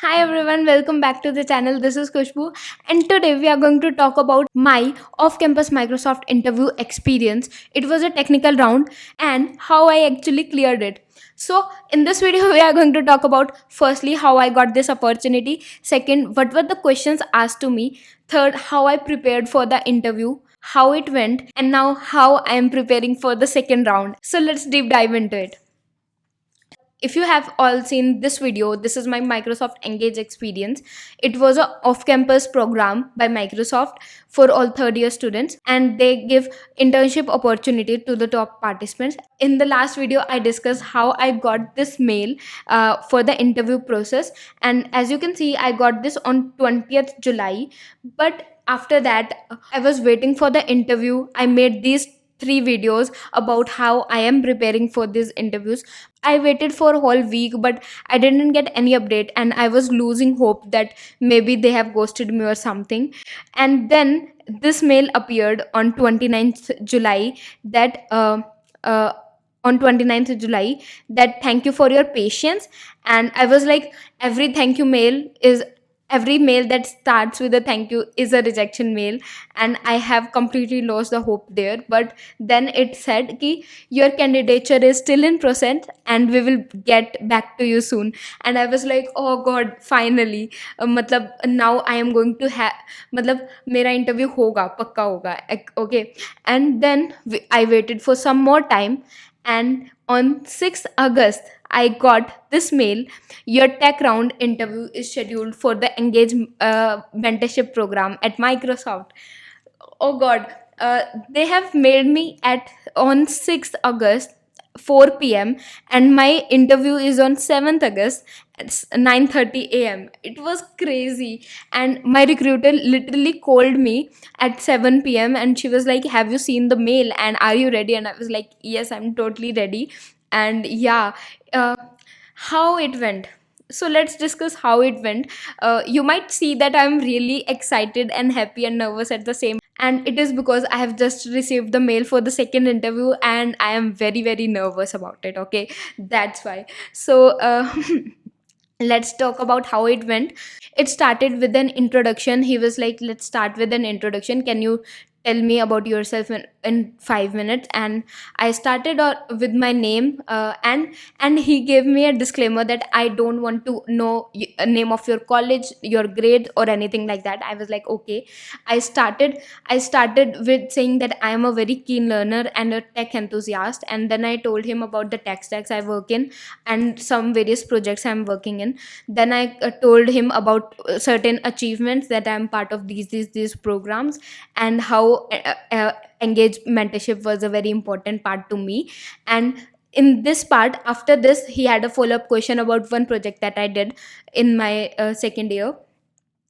Hi everyone, welcome back to the channel. This is Kushbu, and today we are going to talk about my off campus Microsoft interview experience. It was a technical round and how I actually cleared it. So, in this video, we are going to talk about firstly how I got this opportunity, second, what were the questions asked to me, third, how I prepared for the interview, how it went, and now how I am preparing for the second round. So, let's deep dive into it. If you have all seen this video, this is my Microsoft Engage experience. It was a off-campus program by Microsoft for all third year students, and they give internship opportunity to the top participants. In the last video, I discussed how I got this mail for the interview process, and as you can see, I got this on 20th July. But after that, I was waiting for the interview. I made these three videos about how I am preparing for these interviews. I waited for a whole week, but I didn't get any update, and I was losing hope that maybe they have ghosted me or something. And then this mail appeared on 29th July that uh, on 29th July that thank you for your patience. And I was like, every mail that starts with a thank you is a rejection mail, and I have completely lost the hope there. But then it said ki your candidature is still in process and we will get back to you soon. And I was like, oh god, finally. मतलब now I am going to have, मतलब मेरा interview होगा, पक्का होगा. Okay. And then I waited for some more time, and on 6th August I got this mail: your tech round interview is scheduled for the Engage mentorship program at Microsoft. Oh god, they have mailed me at on 6th August 4 p.m., and my interview is on 7th August at 9:30 a.m. It was crazy, and my recruiter literally called me at 7 p.m. and she was like, have you seen the mail and are you ready? And I was like, yes, I'm totally ready. And yeah, uh, how it went. So let's discuss how it went. You might see that I'm really excited and happy and nervous at the same, and it is because I have just received the mail for the second interview and I am very very nervous about it. Okay, that's why. So let's talk about how it went. It started with an introduction. He was like, let's start with an introduction. Can you tell me about yourself in 5 minutes? And I started with my name, and he gave me a disclaimer that I don't want to know a name of your college, your grade, or anything like that. I was like, okay. I started with saying that I am a very keen learner and a tech enthusiast, and then I told him about the tech stacks I work in and some various projects I'm working in. Then I told him about certain achievements that I'm part of these programs, and how Engage mentorship was a very important part to me. And in this part, after this, he had a follow-up question about one project that I did in my second year.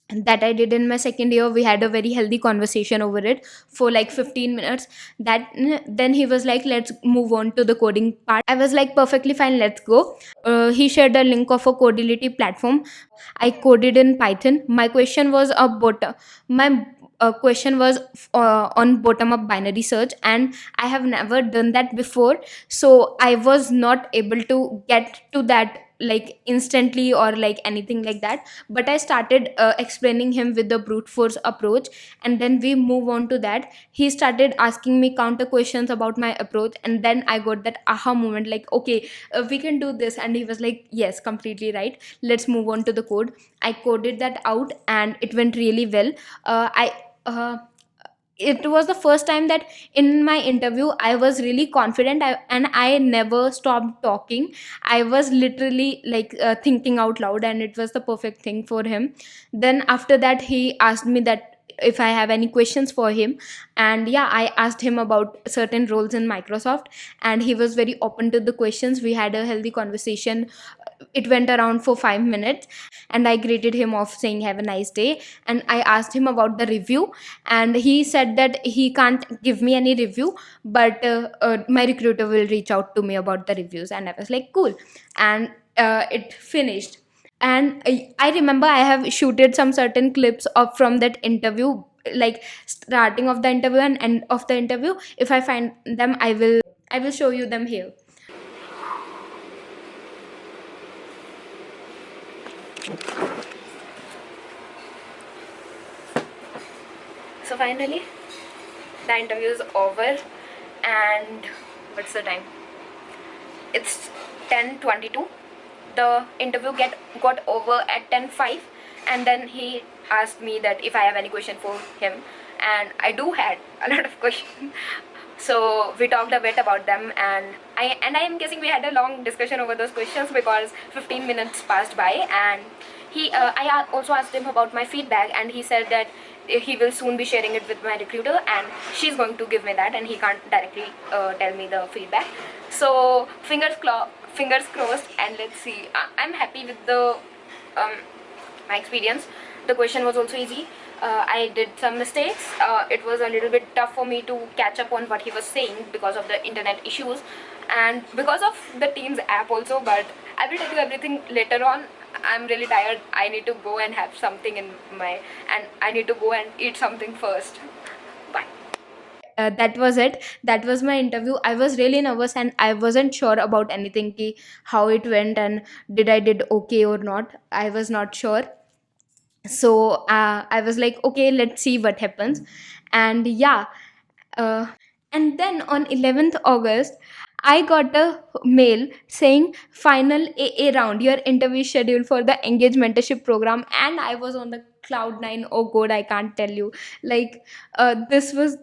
That I did in my second year. We had a very healthy conversation over it for like 15 minutes. That Then he was like, let's move on to the coding part. I was like, perfectly fine, let's go. He shared a link of a Codility platform. I coded in Python. My question was on bottom up binary search, and I have never done that before, so I was not able to get to that like instantly or like anything like that. But I started explaining him with the brute force approach, and then we move on to that. He started asking me counter questions about my approach, and then I got that aha moment, like, okay, we can do this. And he was like, yes, completely right, let's move on to the code. I coded that out and it went really well. I It was the first time that in my interview I was really confident, and I never stopped talking. I was literally like thinking out loud, and it was the perfect thing for him. Then after that, he asked me that if I have any questions for him. And yeah, I asked him about certain roles in Microsoft, and he was very open to the questions. We had a healthy conversation. It went around for 5 minutes, and I greeted him off saying have a nice day. And I asked him about the review, and he said that he can't give me any review, but my recruiter will reach out to me about the reviews. And I was like, cool. And it finished. And I remember I have shooted some certain clips of from that interview, like starting of the interview and end of the interview. If I find them, I will show you them here. So finally, the interview is over, and what's the time? It's 10:22. The interview got over at 10:05, and then he asked me that if I have any question for him, and I do had a lot of questions. So we talked a bit about them, and I am guessing we had a long discussion over those questions because 15 minutes passed by, and also asked him about my feedback, and he said that he will soon be sharing it with my recruiter, and she's going to give me that, and he can't directly tell me the feedback. So fingers crossed, and let's see. I'm happy with the my experience. The question was also easy. I did some mistakes. It was a little bit tough for me to catch up on what he was saying because of the internet issues and because of the Teams app also. But I will tell you everything later on. I'm really tired. I need to go and have something and I need to go and eat something first. Bye. That was it. That was my interview. I was really nervous and I wasn't sure about anything, how it went and did okay or not. I was not sure. So I was like, okay, let's see what happens. And yeah, uh, and then on 11th August, I got a mail saying final AA round, your interview scheduled for the Engage Mentorship program. And I was on the cloud nine. Oh god, I can't tell you. Like, this was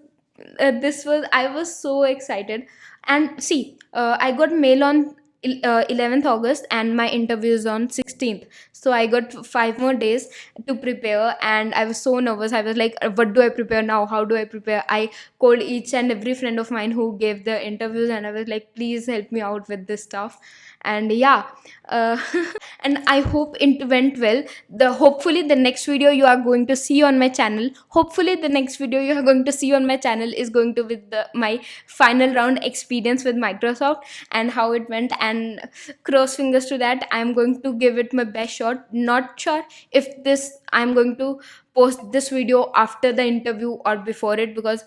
I was so excited. And see, I got mail on 11th August, and my interview is on 16th. So I got 5 more days to prepare, and I was so nervous. I was like, what do I prepare now? How do I prepare? I called each and every friend of mine who gave the interviews, and I was like, please help me out with this stuff. And yeah, uh, and I hope it went well. The hopefully the next video you are going to see on my channel, hopefully the next video you are going to see on my channel is going to with my final round experience with Microsoft and how it went. And cross fingers to that, I'm going to give it my best shot. Not sure if this I'm going to post this video after the interview or before it, because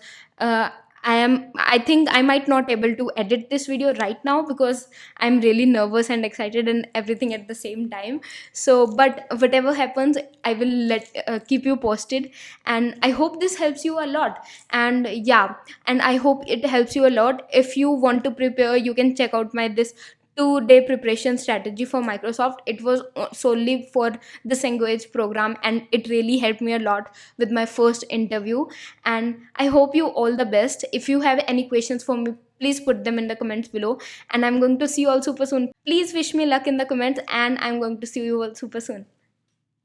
I think I might not able to edit this video right now because I'm really nervous and excited and everything at the same time. So but whatever happens, I will let keep you posted. And I hope this helps you a lot. And yeah, and I hope it helps you a lot. If you want to prepare, you can check out my this 2-day preparation strategy for Microsoft. It was solely for the Cengage program, and it really helped me a lot with my first interview. And I hope you all the best. If you have any questions for me, please put them in the comments below, and I'm going to see you all super soon. Please wish me luck in the comments, and I'm going to see you all super soon.